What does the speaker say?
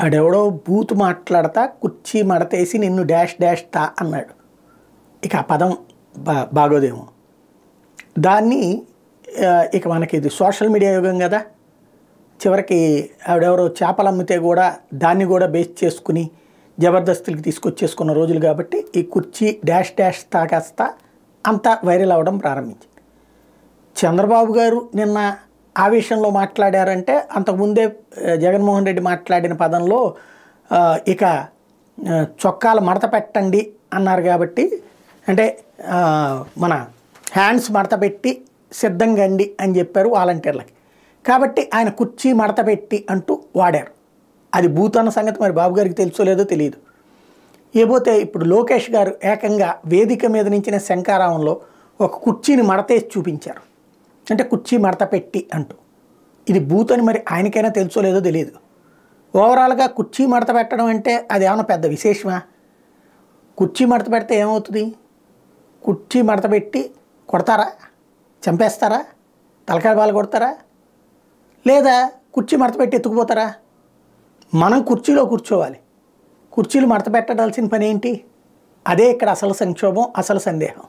ఆడెవడో బూతు మాట్లాడతా కుర్చీ మడతేసి నిన్ను డాష్ డాష్ తా అన్నాడు. ఇక ఆ పదం బాగోదేమో. దాన్ని ఇక మనకి ఇది సోషల్ మీడియా యుగం కదా, చివరికి ఆవిడెవరో చేపలు అమ్మితే కూడా దాన్ని కూడా బేస్ చేసుకుని జబర్దస్తులకి తీసుకొచ్చేసుకున్న రోజులు కాబట్టి ఈ కుర్చీ డాష్ డాష్ తాకాస్తా అంతా వైరల్ అవ్వడం ప్రారంభించింది. చంద్రబాబు గారు నిన్న ఆవేశంలో మాట్లాడారంటే అంతకుముందే జగన్మోహన్ రెడ్డి మాట్లాడిన పదంలో ఇక చొక్కాలు మడత పెట్టండి అన్నారు కాబట్టి, అంటే మన హ్యాండ్స్ మడత పెట్టి సిద్ధంగా అండి అని చెప్పారు వాలంటీర్లకి. కాబట్టి ఆయన కుర్చీ మడత పెట్టి అంటూ వాడారు. అది భూతన్న సంగతి మరి బాబు గారికి తెలుసో లేదో తెలియదు. ఏపోతే ఇప్పుడు లోకేష్ గారు ఏకంగా వేదిక మీద నుంచిన శంకారావంలో ఒక కుర్చీని మడతేసి చూపించారు. అంటే కుర్చీ మడత పెట్టి అంటూ. ఇది బూత్ అని మరి ఆయనకైనా తెలుసో లేదో తెలియదు. ఓవరాల్గా కుర్చీ మడత పెట్టడం అంటే అది ఏమైనా పెద్ద విశేషమా? కుర్చీ మడత పెడితే ఏమవుతుంది? కుర్చీ మడత పెట్టి కొడతారా? చంపేస్తారా? తలకాయ బాలు కొడతారా? లేదా కుర్చీ మడత పెట్టి ఎత్తుకుపోతారా? మనం కుర్చీలో కూర్చోవాలి, కుర్చీలు మడత పెట్టడాల్సిన పని ఏంటి? అదే ఇక్కడ అసలు సంక్షోభం, అసలు సందేహం.